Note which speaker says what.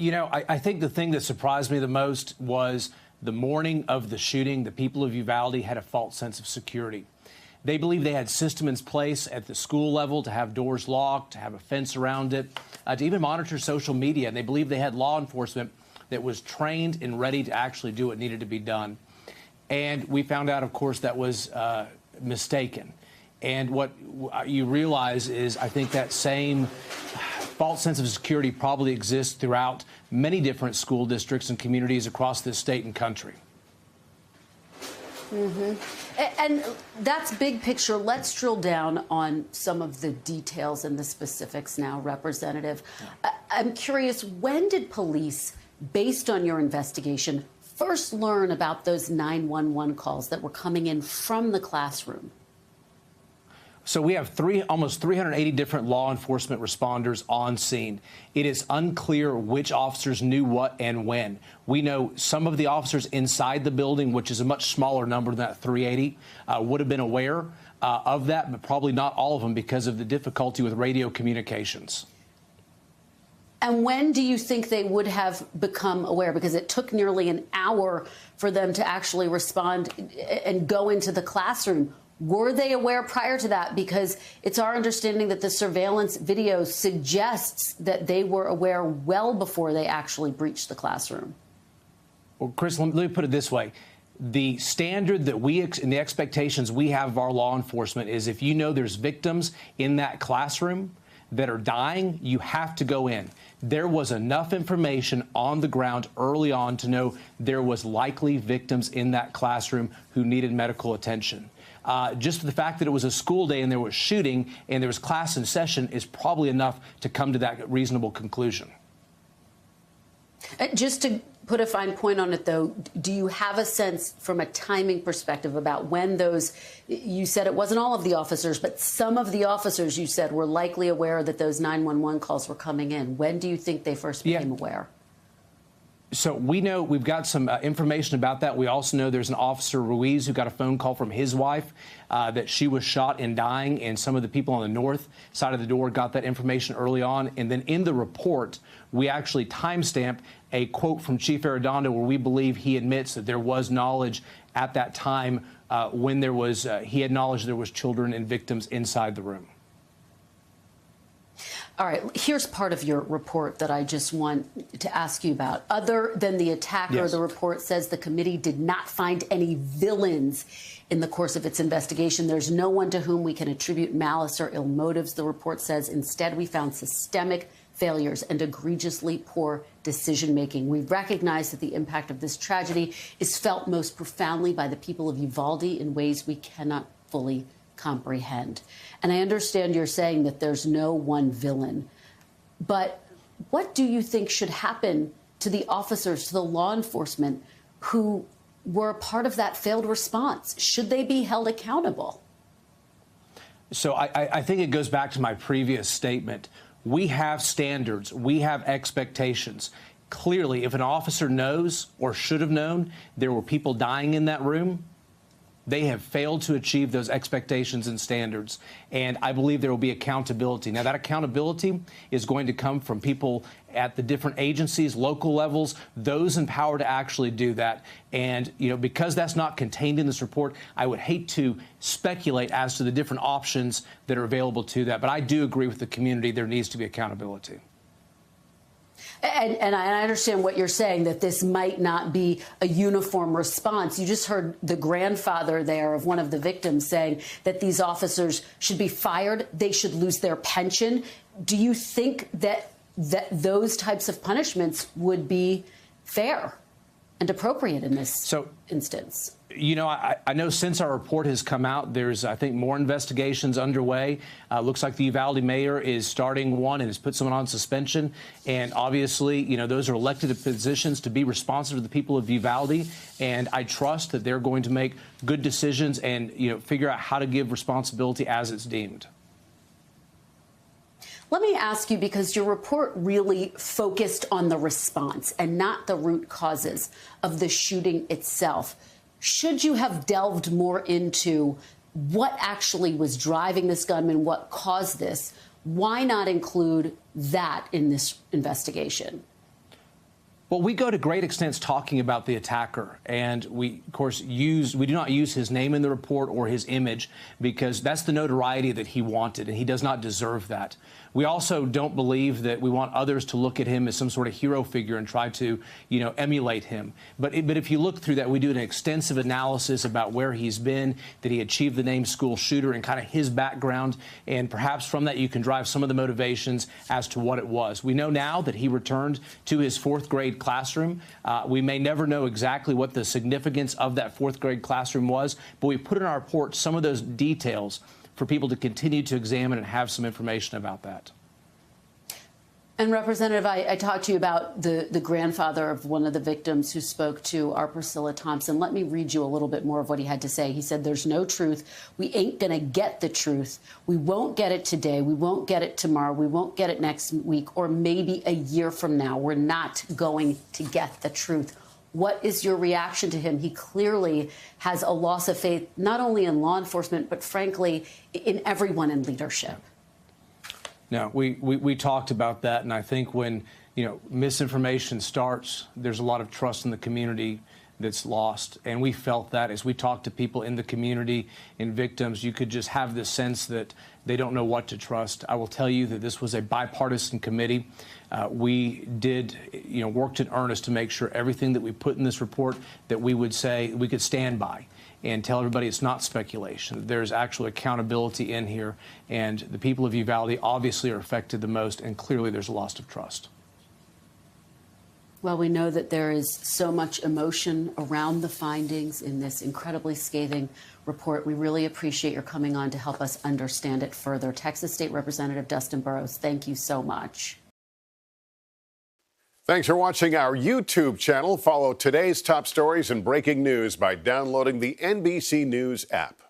Speaker 1: I think the thing that surprised me the most was the morning of the shooting, the people of Uvalde had a false sense of security. They believed they had systems in place at the school level to have doors locked, to have a fence around it, to even monitor social media. And they believed they had law enforcement that was trained and ready to actually do what needed to be done. And we found out, of course, that was mistaken. And what you realize is, I think that same false sense of security probably exists throughout many different school districts and communities across this state and country.
Speaker 2: Mm-hmm. And that's big picture. Let's drill down on some of the details and the specifics now, Representative. Yeah. I'm curious, when did police, based on your investigation, first learn about those 911 calls that were coming in from the classroom?
Speaker 1: So we have almost 380 different law enforcement responders on scene. It is unclear which officers knew what and when. We know some of the officers inside the building, which is a much smaller number than that 380, would have been aware of that, but probably not all of them because of the difficulty with radio communications.
Speaker 2: And when do you think they would have become aware? Because it took nearly an hour for them to actually respond and go into the classroom. Were they aware prior to that? Because it's our understanding that the surveillance video suggests that they were aware well before they actually breached the classroom.
Speaker 1: Well, Chris, let me put it this way. The standard that and the expectations we have of our law enforcement is if you know there's victims in that classroom that are dying, you have to go in. There was enough information on the ground early on to know there was likely victims in that classroom who needed medical attention. Just the fact that it was a school day and there was shooting and there was class in session is probably enough to come to that reasonable conclusion.
Speaker 2: Just to put a fine point on it, though, do you have a sense from a timing perspective about when those, you said it wasn't all of the officers, but some of the officers you said were likely aware that those 911 calls were coming in. When do you think they first became aware?
Speaker 1: So we know we've got some information about that. We also know there's an officer, Ruiz, who got a phone call from his wife that she was shot and dying, and some of the people on the north side of the door got that information early on. And then in the report, we actually timestamp a quote from Chief Arredondo where we believe he admits that there was knowledge at that time when there was he had knowledge there was children and victims inside the room.
Speaker 2: All right, here's part of your report that I just want to ask you about. Other than the attacker, yes, the report says the committee did not find any villains in the course of its investigation. There's no one to whom we can attribute malice or ill motives, the report says. Instead, we found systemic failures and egregiously poor decision-making. We recognize that the impact of this tragedy is felt most profoundly by the people of Uvalde in ways we cannot fully comprehend. And I understand you're saying that there's no one villain, but what do you think should happen to the officers, to the law enforcement who were a part of that failed response? Should they be held accountable?
Speaker 1: So I think it goes back to my previous statement. We have standards. We have expectations. Clearly, if an officer knows or should have known there were people dying in that room, they have failed to achieve those expectations and standards, and I believe there will be accountability. Now, that accountability is going to come from people at the different agencies, local levels, those in power to actually do that. And, because that's not contained in this report, I would hate to speculate as to the different options that are available to that. But I do agree with the community. There needs to be accountability.
Speaker 2: And I understand what you're saying, that this might not be a uniform response. You just heard the grandfather there of one of the victims saying that these officers should be fired. They should lose their pension. Do you think that those types of punishments would be fair and appropriate in this instance?
Speaker 1: I know since our report has come out, there's, I think, more investigations underway. Looks like the Uvalde mayor is starting one and has put someone on suspension. And obviously, those are elected positions to be responsive to the people of Uvalde. And I trust that they're going to make good decisions and, figure out how to give responsibility as it's deemed.
Speaker 2: Let me ask you, because your report really focused on the response and not the root causes of the shooting itself. Should you have delved more into what actually was driving this gunman, what caused this? Why not include that in this investigation?
Speaker 1: Well, we go to great extents talking about the attacker, and we, of course, we do not use his name in the report or his image because that's the notoriety that he wanted, and he does not deserve that. We also don't believe that we want others to look at him as some sort of hero figure and try to, emulate him. But if you look through that, we do an extensive analysis about where he's been, that he achieved the name school shooter and kind of his background, and perhaps from that you can drive some of the motivations as to what it was. We know now that he returned to his fourth grade classroom. We may never know exactly what the significance of that fourth grade classroom was, but we put in our report some of those details for people to continue to examine and have some information about that.
Speaker 2: And Representative, I talked to you about the grandfather of one of the victims who spoke to our Priscilla Thompson. Let me read you a little bit more of what he had to say. He said, "There's no truth. We ain't going to get the truth. We won't get it today. We won't get it tomorrow. We won't get it next week or maybe a year from now. We're not going to get the truth." What is your reaction to him? He clearly has a loss of faith, not only in law enforcement, but frankly, in everyone in leadership.
Speaker 1: No, we talked about that, and I think when misinformation starts, there's a lot of trust in the community that's lost, and we felt that as we talked to people in the community and victims, you could just have this sense that they don't know what to trust. I will tell you that this was a bipartisan committee. We did, worked in earnest to make sure everything that we put in this report that we would say we could stand by and tell everybody it's not speculation. There's actual accountability in here, and the people of Uvalde obviously are affected the most, and clearly there's a loss of trust.
Speaker 2: Well, we know that there is so much emotion around the findings in this incredibly scathing report. We really appreciate your coming on to help us understand it further. Texas State Representative Dustin Burrows, thank you so much.
Speaker 3: Thanks for watching our YouTube channel. Follow today's top stories and breaking news by downloading the NBC News app.